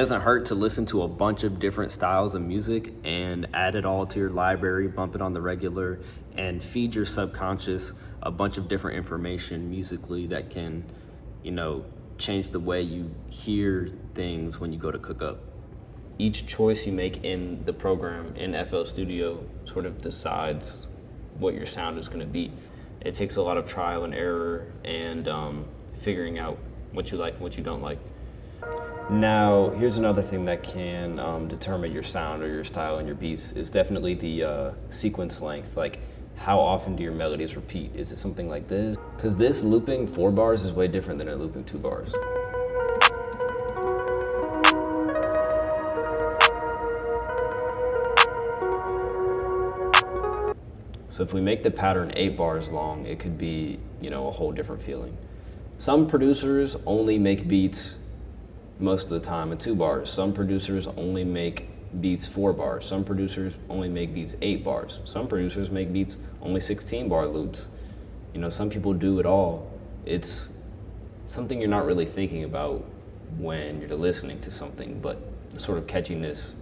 doesn't hurt to listen to a bunch of different styles of music and add it all to your library, bump it on the regular, and feed your subconscious a bunch of different information musically that can, change the way you hear things when you go to cookup. Each choice you make in the program in FL Studio sort of decides what your sound is going to be. It takes a lot of trial and error and figuring out what you like and what you don't like. Now, here's another thing that can determine your sound or your style and your beats is definitely the sequence length. Like, how often do your melodies repeat? Is it something like this? Because this looping 4 bars is way different than it looping 2 bars. So if we make the pattern 8 bars long, it could be, a whole different feeling. Some producers only make beats most of the time at 2 bars. Some producers only make beats 4 bars. Some producers only make beats 8 bars. Some producers make beats only 16 bar loops. Some people do it all. It's something you're not really thinking about when you're listening to something, but the sort of catchiness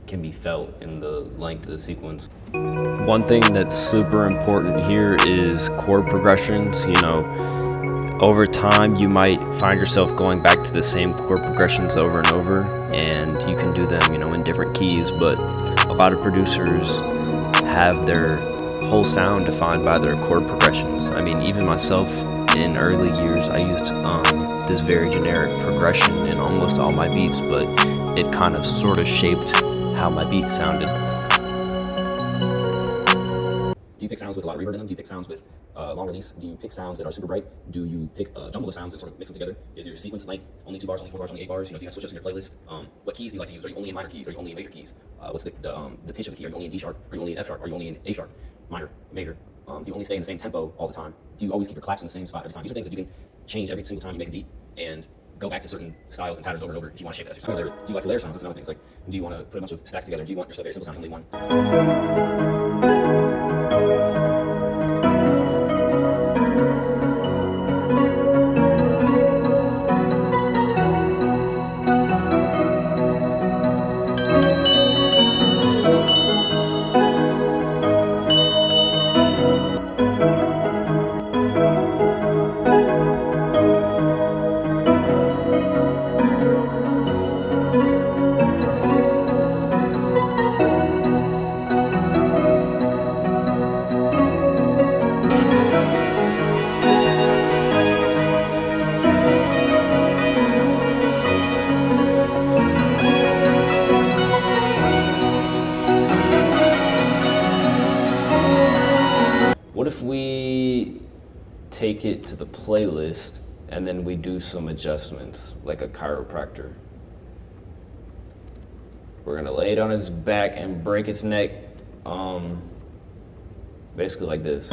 can be felt in the length of the sequence. One thing that's super important here is chord progressions. Over time, you might find yourself going back to the same chord progressions over and over, and you can do them, in different keys, but a lot of producers have their whole sound defined by their chord progressions. I mean, even myself, in early years, I used this very generic progression in almost all my beats, but it kind of sort of shaped how my beats sounded. Do you pick sounds with a lot of reverb in them? Do you pick sounds with long release? Do you pick sounds that are super bright? Do you pick a jumble of sounds and sort of mix them together? Is your sequence length only 2 bars, only 4 bars, only 8 bars? Do you have switch ups in your playlist? What keys do you like to use? Are you only in minor keys? Are you only in major keys? What's the pitch of the key? Are you only in D sharp? Are you only in F sharp? Are you only in A sharp? Minor, major? Do you only stay in the same tempo all the time? Do you always keep your claps in the same spot every time? These are things that you can change every single time you make a beat and go back to certain styles and patterns over and over if you want to shape that as your sound. Do you like to layer sounds? That's another thing. It's like, do you want to put a bunch of stacks together? Do you want your very simple sound only one? What if we take it to the playlist and then we do some adjustments like a chiropractor? We're gonna lay it on its back and break its neck, basically like this.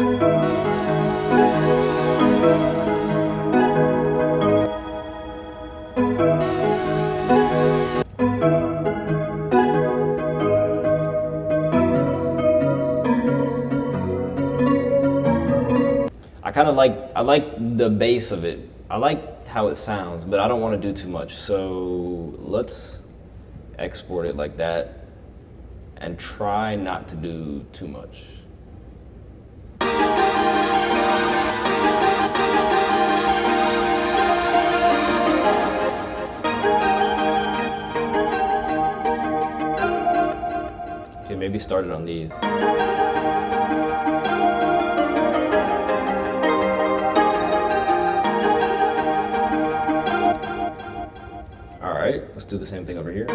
I like the bass of it. I like how it sounds, but I don't want to do too much. So let's export it like that and try not to do too much. Okay, maybe start it on these. Let's do the same thing over here.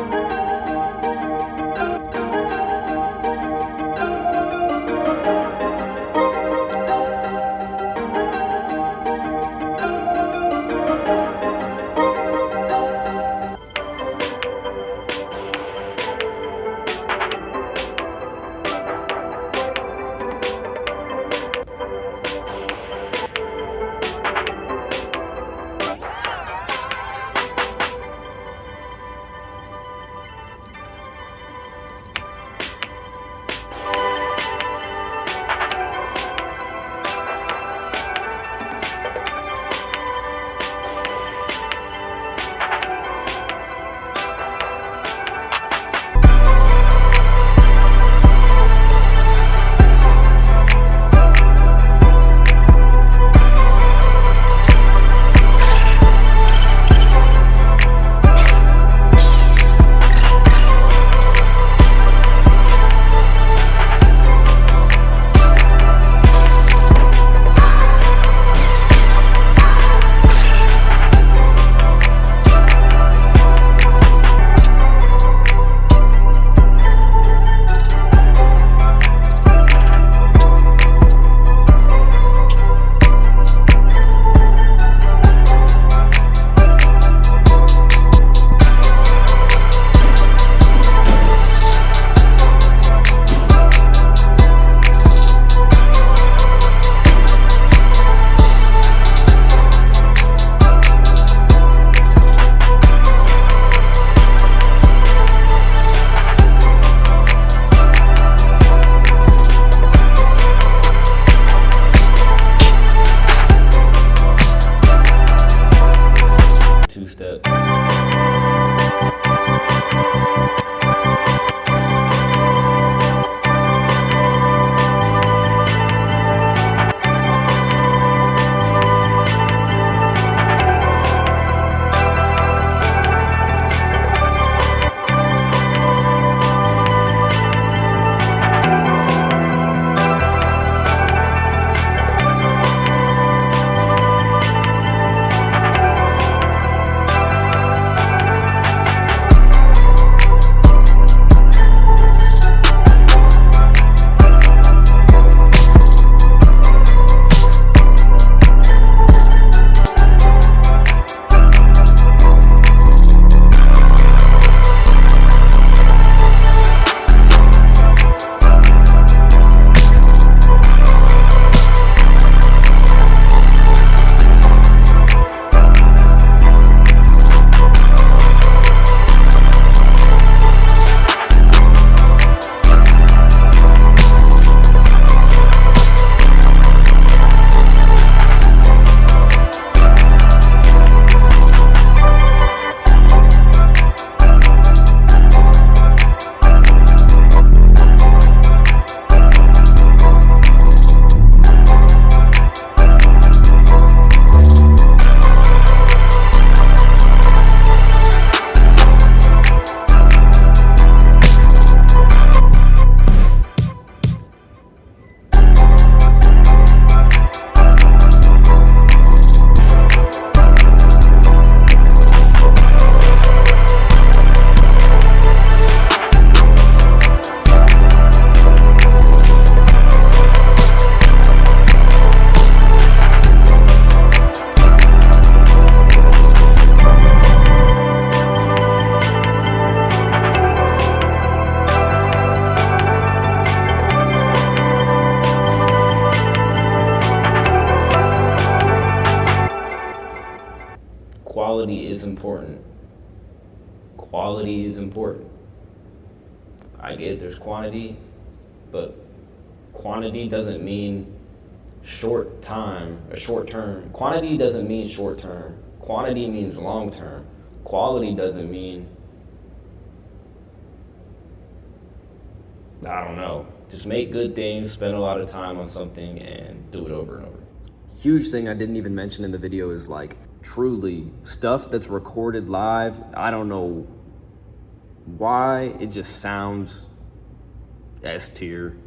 quality is important. I get there's quantity, but quantity doesn't mean short time or short term. Quantity doesn't mean short term. Quantity means long term. Quality doesn't mean, I don't know, just make good things, spend a lot of time on something, and do it over and over. Huge thing I didn't even mention in the video is like truly stuff that's recorded live. I don't know why it just sounds S tier.